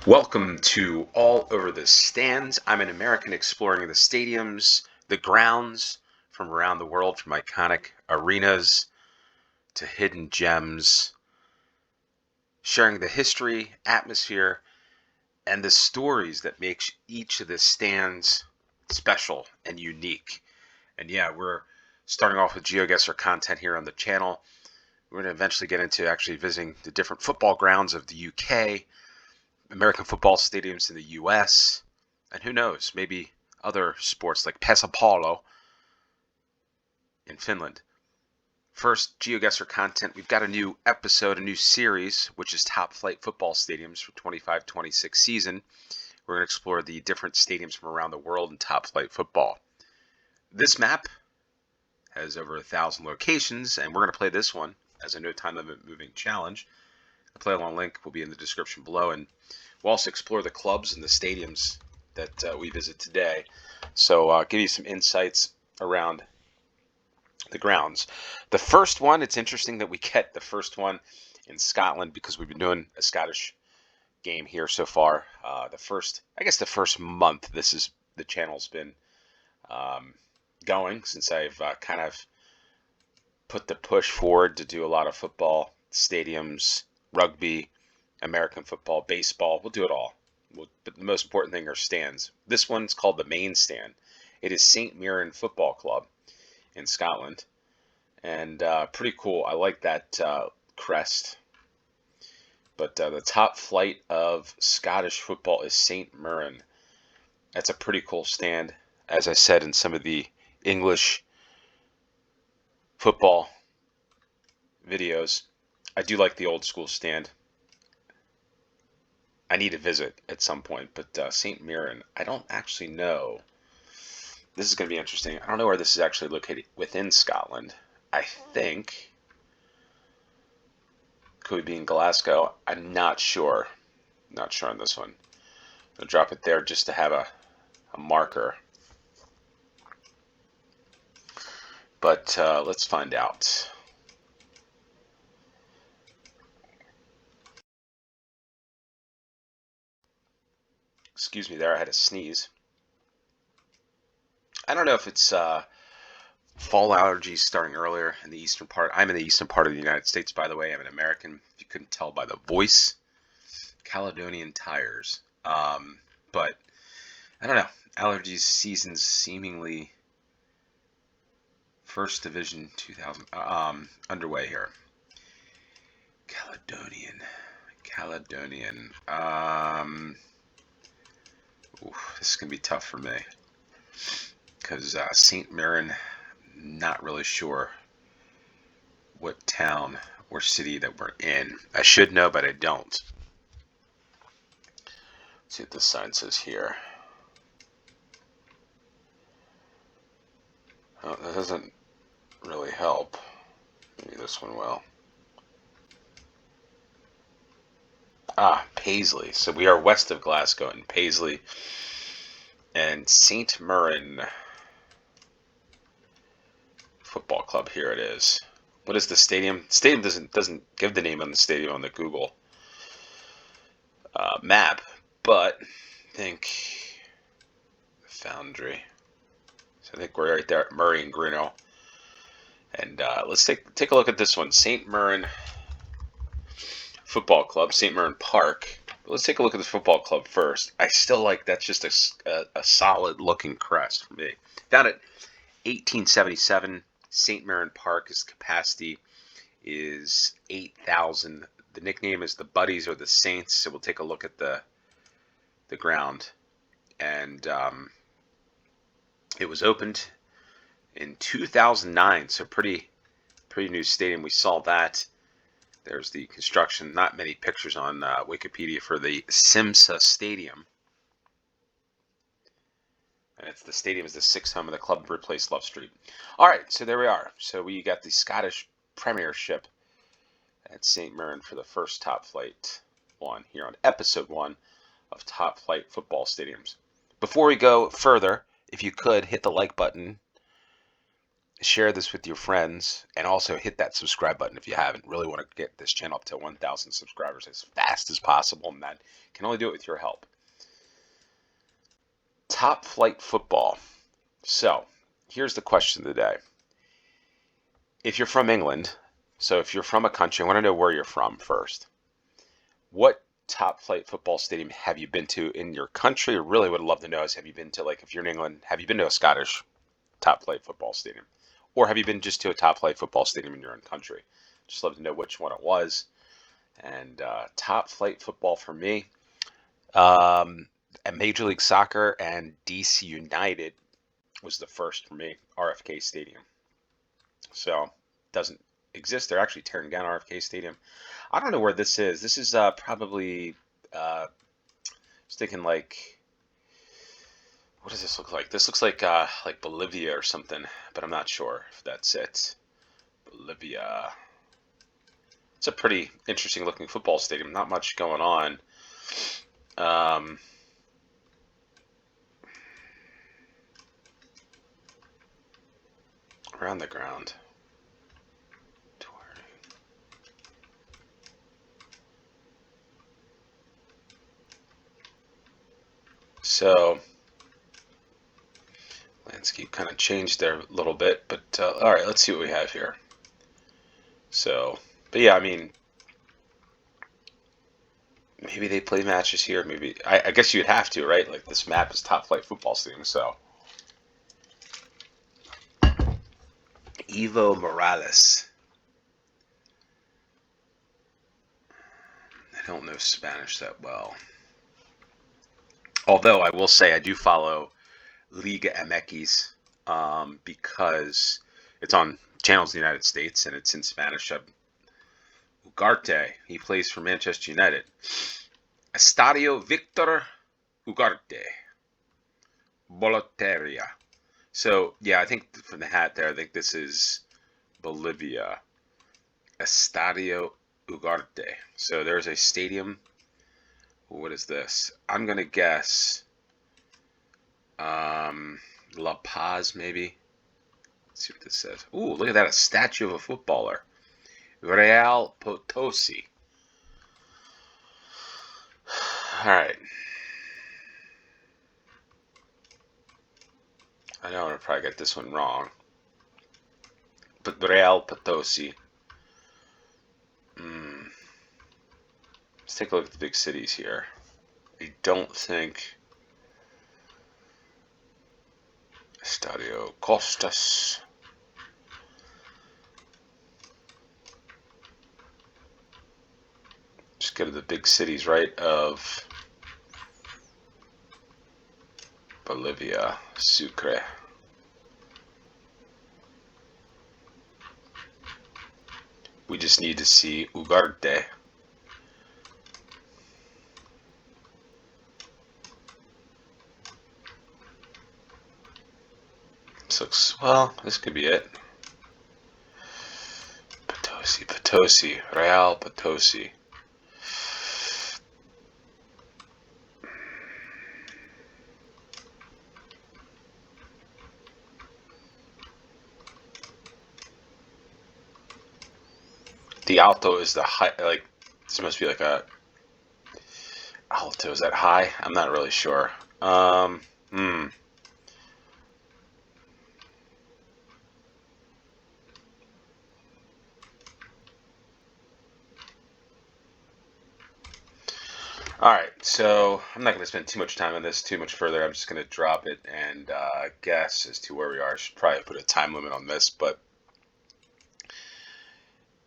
Welcome to All Over the Stands. I'm an American exploring the stadiums, the grounds from around the world, from iconic arenas to hidden gems, sharing the history, atmosphere, and the stories that make each of the stands special and unique. And yeah, we're starting off with GeoGuessr content here on the channel. We're going to eventually get into actually visiting the different football grounds of the UK, American football stadiums in the US, and who knows, maybe other sports like Pesapallo in Finland. First, GeoGuessr content. We've got a new episode, a new series, which is Top Flight Football Stadiums for 25-26 season. We're going to explore the different stadiums from around the world in top flight football. This map has over 1,000 locations, and we're going to play this one as a no time limit moving challenge. The play along link will be in the description below, and we'll also explore the clubs and the stadiums that we visit today. So give you some insights around the grounds. The first one, it's interesting that we get the first one in Scotland because we've been doing a Scottish game here so far. The first month the channel's been going since I've kind of put the push forward to do a lot of football, stadiums, rugby, American football, baseball. We'll do it all. But the most important thing are stands. This one's called the Main Stand. It is St. Mirren Football Club in Scotland. And pretty cool. I like that crest. But the top flight of Scottish football is St. Mirren. That's a pretty cool stand. As I said in some of the English football videos, I do like the old school stand. I need to visit at some point, but St. Mirren, I don't actually know. This is going to be interesting. I don't know where this is actually located within Scotland. I think could be in Glasgow. I'm not sure. Not sure on this one. I'll drop it there just to have a marker. But let's find out. Excuse me there, I had a sneeze. I don't know if it's fall allergies starting earlier in the eastern part. I'm in the eastern part of the United States, by the way. I'm an American, if you couldn't tell by the voice. Caledonian tires. But I don't know. Allergies season's seemingly first division 2000 underway here. Caledonian. This is gonna be tough for me because St. Mirren, not really sure what town or city that we're in. I should know, but I don't. Let's see what this sign says here. Oh, that doesn't really help. Maybe this one will. Paisley. So we are west of Glasgow in Paisley. And St. Mirren Football Club, here it is. What is the stadium? The stadium doesn't give the name on the stadium on the Google map, but I think the Foundry. So I think we're right there at Murray and Greenough. And let's take a look at this one. St. Mirren Football Club, St. Mirren Park. But let's take a look at the football club first. I still like that's just a solid looking crest for me. Found it 1877. St. Mirren Park, his capacity is 8,000. The nickname is the Buddies or the Saints. So we'll take a look at the ground. And it was opened in 2009, so pretty new stadium. We saw that. There's the construction. Not many pictures on Wikipedia for the Simsa Stadium. And the stadium is the sixth home of the club, replaced Love Street. All right, so there we are. So we got the Scottish Premiership at St. Mirren for the first Top Flight one here on episode 1 of Top Flight Football Stadiums. Before we go further, if you could hit the like button share this with your friends, and also hit that subscribe button if you haven't. Really want to get this channel up to 1,000 subscribers as fast as possible, and that can only do it with your help. Top flight football. So, here's the question of the day. If you're from England, so if you're from a country, I want to know where you're from first. What top flight football stadium have you been to in your country? I really would love to know is, have you been to, like, if you're in England, have you been to a Scottish top flight football stadium? Or have you been just to a top flight football stadium in your own country? Just love to know which one it was. And top flight football for me, at Major League Soccer and DC United was the first for me, RFK Stadium. So, doesn't exist. They're actually tearing down RFK Stadium. I don't know where this is. This is probably, I was thinking like, what does this look like? This looks like Bolivia or something, but I'm not sure if that's it. Bolivia. It's a pretty interesting looking football stadium. Not much going on. Around the ground. So, landscape kind of changed there a little bit, but all right, let's see what we have here. So, but yeah, I mean, maybe they play matches here. Maybe I guess you'd have to, right? Like this map is top flight football stadium, so. Evo Morales. I don't know Spanish that well. Although I will say I do follow Liga MX because it's on channels in the United States and it's in Spanish. Ugarte, he plays for Manchester United. Estadio Victor Ugarte. Boloteria. So, yeah, I think from the hat there, I think this is Bolivia. Estadio Ugarte. So there's a stadium. What is this? I'm going to guess La Paz, maybe. Let's see what this says. Ooh, look at that. A statue of a footballer. Real Potosi. All right. I know I'm going to probably get this one wrong. But Real Potosi. Let's take a look at the big cities here. I don't think Estadio Costas. Just go to the big cities, right, of Bolivia, Sucre. We just need to see Ugarte. This looks, well, this could be it. Potosi, Real Potosi. The alto is the high, like, this must be like a, alto, is that high? I'm not really sure. Alright, so I'm not going to spend too much time on this too much further. I'm just going to drop it and guess as to where we are. I should probably put a time limit on this, but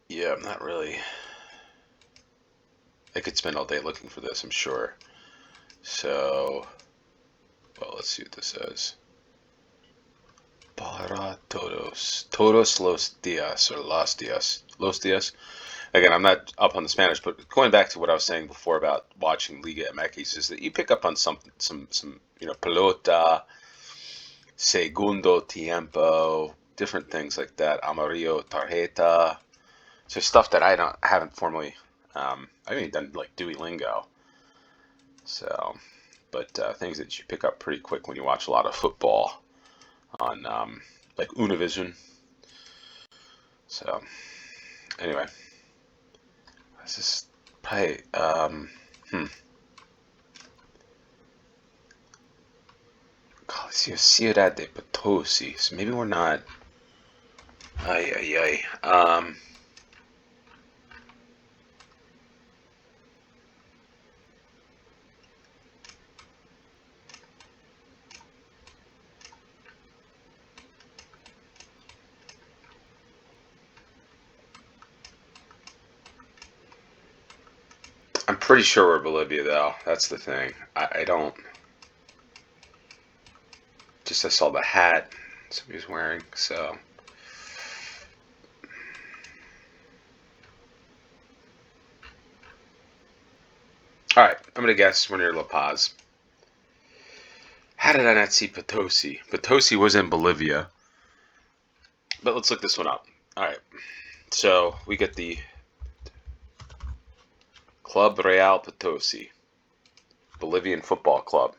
yeah, I'm not really. I could spend all day looking for this, I'm sure. So, well, let's see what this says. Para todos. Todos los días, or los días. Los días. Again, I'm not up on the Spanish, but going back to what I was saying before about watching Liga MX, is that you pick up on some pelota, segundo tiempo, different things like that, amarillo tarjeta, so stuff that I haven't formally, I haven't even done like Duolingo, so, but things that you pick up pretty quick when you watch a lot of football on like Univision. So, anyway, this is probably, Coliseo Ciudad de Potosi. So maybe we're not. Ay, ay, ay. I'm pretty sure we're Bolivia, though. That's the thing. I don't. Just I saw the hat somebody was wearing, so. Alright, I'm gonna guess we're near La Paz. How did I not see Potosi? Potosi was in Bolivia. But let's look this one up. Alright, so we get the Club Real Potosi, Bolivian Football Club.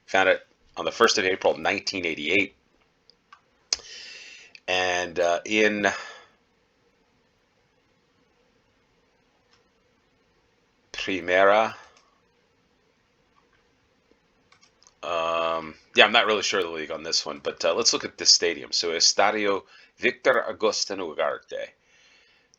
Found it on the 1st of April, 1988. And in Primera. Yeah, I'm not really sure of the league on this one, but let's look at this stadium. So, Estadio Victor Agustin Ugarte,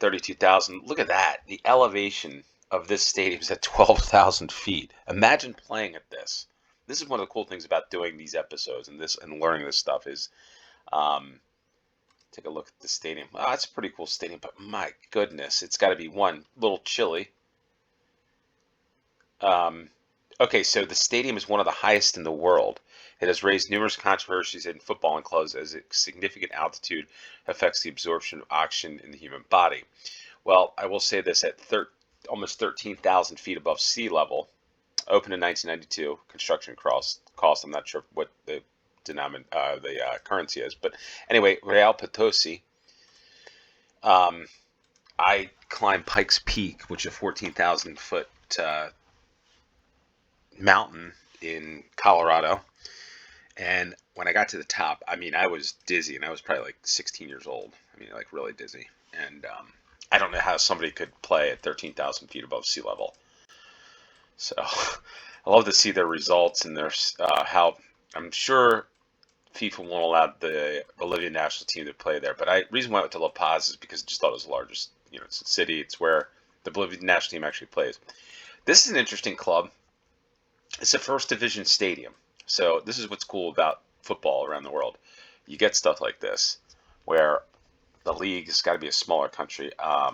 32,000. Look at that. The elevation of this stadium is at 12,000 feet. Imagine playing at this. This is one of the cool things about doing these episodes and learning this stuff is, take a look at the stadium. Oh, it's a pretty cool stadium, but my goodness, it's got to be one little chilly. Okay, so the stadium is one of the highest in the world. It has raised numerous controversies in football and clubs as a significant altitude affects the absorption of oxygen in the human body. Well, I will say this, at almost 13,000 feet above sea level, opened in 1992, construction cost, I'm not sure what the currency is, but anyway, Real Potosi. I climbed Pikes Peak, which is a 14,000 foot mountain in Colorado, and when I got to the top, I mean, I was dizzy, and I was probably like 16 years old. I mean, like really dizzy, and I don't know how somebody could play at 13,000 feet above sea level. So I love to see their results and their how I'm sure FIFA won't allow the Bolivian national team to play there. But reason why I went to La Paz is because I just thought it was the largest, it's a city. It's where the Bolivian national team actually plays. This is an interesting club. It's a first division stadium. So this is what's cool about football around the world. You get stuff like this where the league has got to be a smaller country. I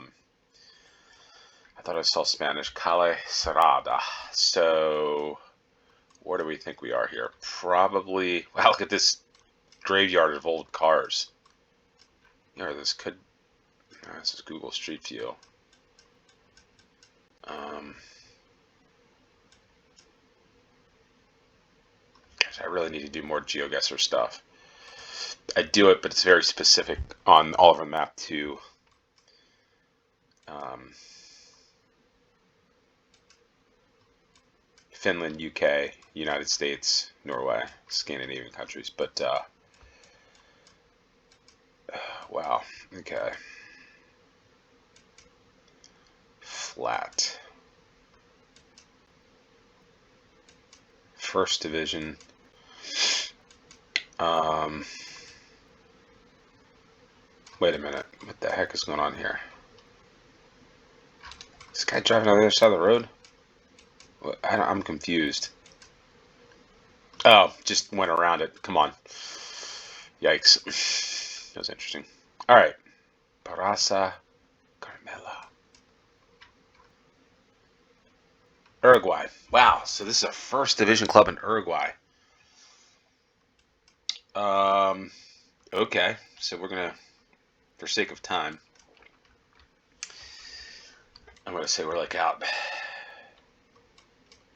thought I saw Spanish. Calle Cerrada. So where do we think we are here? Probably, wow, look at this graveyard of old cars. This is Google Street View. I really need to do more GeoGuessr stuff. I do it, but it's very specific on all of the map to Finland, UK, United States, Norway, Scandinavian countries. But wow, okay, flat, first division. Wait a minute. What the heck is going on here? This guy driving on the other side of the road? I'm confused. Oh, just went around it. Come on. Yikes. That was interesting. All right. Barasa Carmela. Uruguay. Wow. So this is a first division club in Uruguay. Okay. So we're going to, for sake of time, I'm going to say we're like out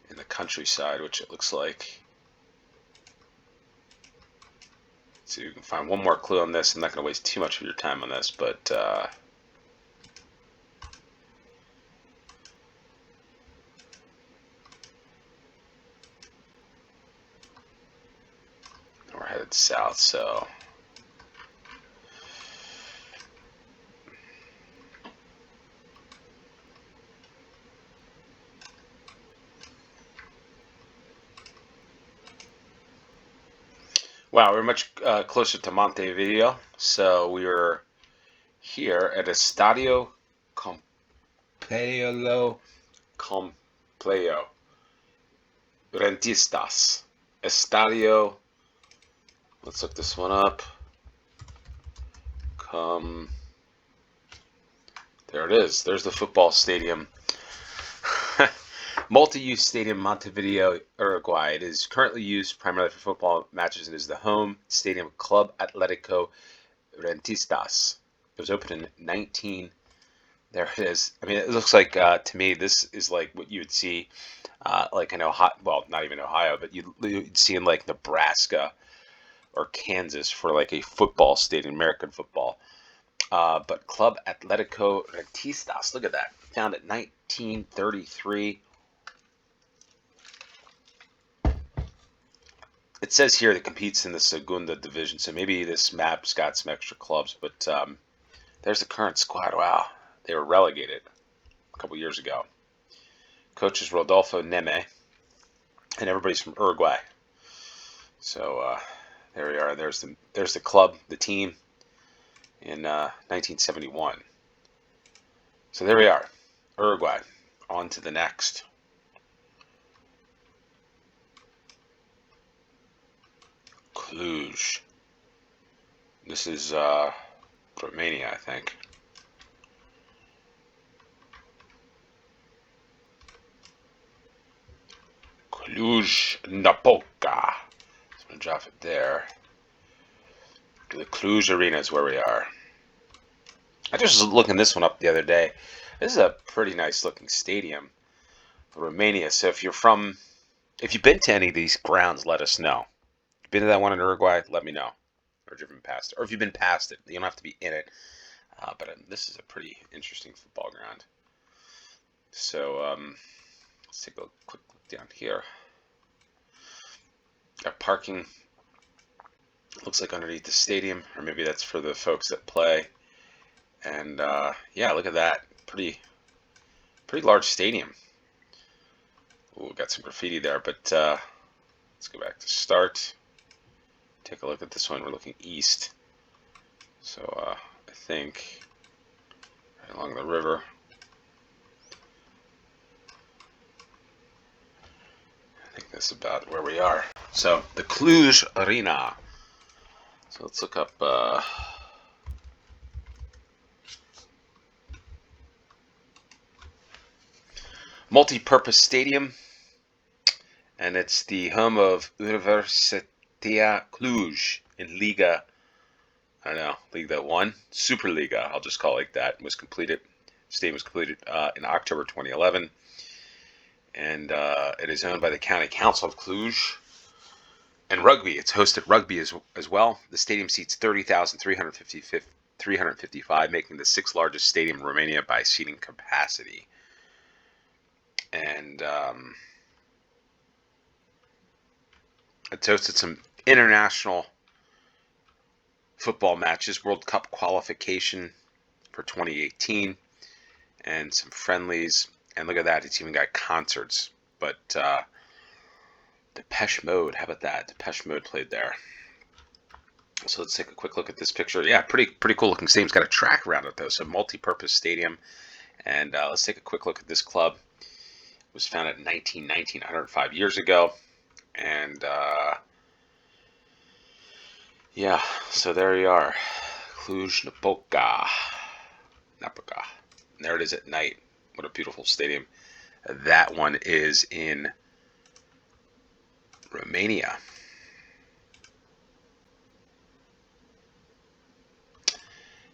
in the countryside, which it looks like. Let's see if we can find one more clue on this. I'm not going to waste too much of your time on this, but we're headed south, so Wow, we're much closer to Montevideo, so we were here at Estadio Complejo Complejo Rentistas. Estadio. Let's look this one up. There it is. There's the football stadium. Multi-use stadium, Montevideo, Uruguay. It is currently used primarily for football matches and is the home stadium of Club Atletico Rentistas. It was opened in 19. There it is. I mean, it looks like to me this is like what you would see, like in Ohio. Well, not even Ohio, but you'd see in like Nebraska or Kansas for like a football stadium, American football. But Club Atletico Rentistas. Look at that. Founded in 1933. It says here that competes in the Segunda Division, so maybe this map's got some extra clubs, but there's the current squad. Wow, they were relegated a couple years ago. Coach is Rodolfo Neme, and everybody's from Uruguay. So there we are. There's the club, the team in 1971. So there we are, Uruguay. On to the next. Cluj. This is Romania, I think. Cluj-Napoca. So I'm going to drop it there. The Cluj Arena is where we are. I just was looking this one up the other day. This is a pretty nice looking stadium for Romania. So if you've been to any of these grounds, let us know. Been to that one in Uruguay? Let me know. Or if you've been past it. Or if you've been past it. You don't have to be in it. But this is a pretty interesting football ground. So let's take a quick look down here. Got parking. Looks like underneath the stadium. Or maybe that's for the folks that play. And yeah, look at that. Pretty large stadium. Ooh, got some graffiti there. But let's go back to start. Take a look at this one. We're looking east. So I think right along the river. I think that's about where we are. So the Cluj Arena. So let's look up multi-purpose stadium, and it's the home of Universitatea Cluj in Liga. I don't know, Liga 1, Superliga, I'll just call it like that. Stadium was completed in October 2011, and it is owned by the County Council of Cluj. And rugby, it's hosted rugby as well. The stadium seats 30,355, making the sixth largest stadium in Romania by seating capacity. And it's hosted some international football matches, World Cup qualification for 2018, and some friendlies. And look at that, it's even got concerts. But Depeche Mode, how about that? Depeche Mode played there. So let's take a quick look at this picture. Yeah, pretty cool looking stadium. It's got a track around it though, so multi-purpose stadium. And let's take a quick look at this club. It was founded in 1919, 105 years ago. And yeah, so there you are, Cluj-Napoca. And there it is at night. What a beautiful stadium. That one is in Romania.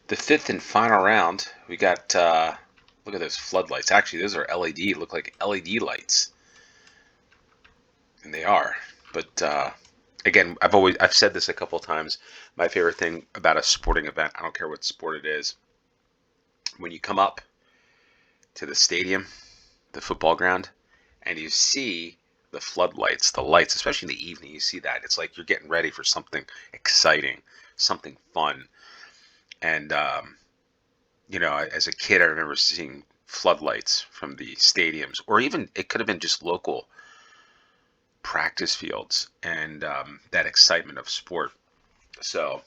The fifth and final round, we got, look at those floodlights. Actually, those are LED, look like LED lights. And they are. But again, I've said this a couple of times. My favorite thing about a sporting event, I don't care what sport it is, when you come up to the stadium, the football ground, and you see the floodlights, the lights, especially in the evening, you see that. It's like you're getting ready for something exciting, something fun. And, you know, as a kid, I remember seeing floodlights from the stadiums, or even it could have been just local practice fields and that excitement of sport. So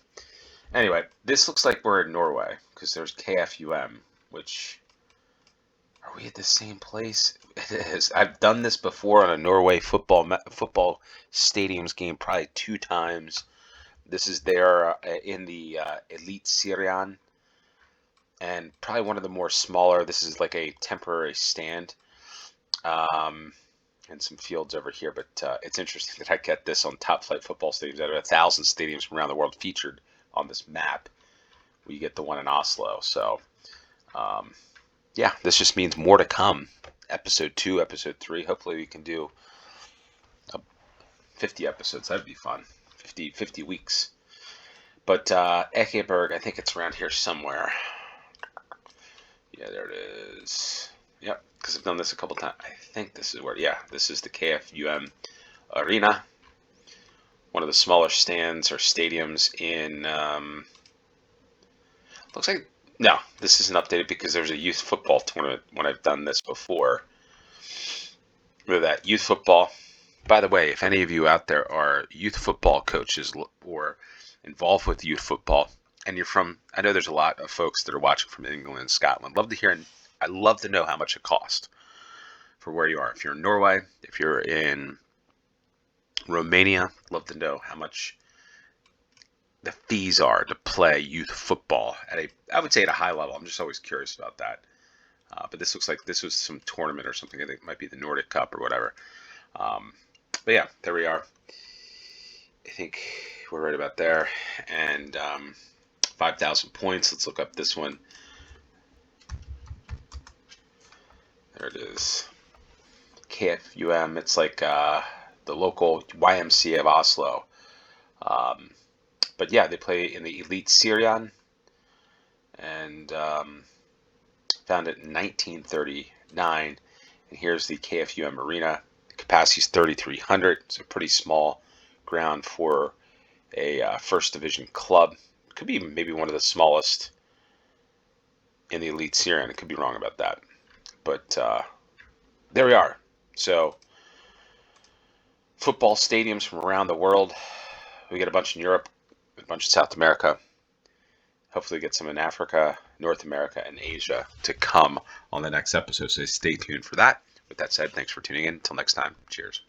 anyway, this looks like we're in Norway because there's KFUM, which, are we at the same place? It is. I've done this before on a Norway football stadiums game probably 2 times. This is there in the Elite Syrian, and probably one of the more smaller. This is like a temporary stand, and some fields over here. But it's interesting that I get this on top flight football stadiums. Out of 1,000 stadiums from around the world featured on this map, we get the one in Oslo. So, yeah, this just means more to come. Episode 2, episode 3. Hopefully we can do 50 episodes. That'd be fun. 50 weeks. But Ekeberg, I think it's around here somewhere. Yeah, there it is. Yep, because I've done this a couple times. I think this is where, yeah, this is the KFUM Arena. One of the smaller stands or stadiums in, looks like, no, this isn't updated because there's a youth football tournament when I've done this before. With that youth football. By the way, if any of you out there are youth football coaches or involved with youth football, and you're from, I know there's a lot of folks that are watching from England and Scotland. Love to hear, and I'd love to know how much it costs for where you are. If you're in Norway, if you're in Romania, love to know how much the fees are to play youth football at I would say at a high level. I'm just always curious about that. But this looks like this was some tournament or something. I think it might be the Nordic Cup or whatever. But yeah, there we are. I think we're right about there. And 5,000 points. Let's look up this one. There it is. KFUM. It's like the local YMCA of Oslo. But yeah, they play in the Elite Syrian. And founded in 1939. And here's the KFUM Arena. The capacity is 3,300. It's a pretty small ground for a first division club. It could be maybe one of the smallest in the Elite Syrian. I could be wrong about that. But there we are. So football stadiums from around the world. We get a bunch in Europe, a bunch in South America. Hopefully get some in Africa, North America, and Asia to come on the next episode. So stay tuned for that. With that said, thanks for tuning in. Until next time, cheers.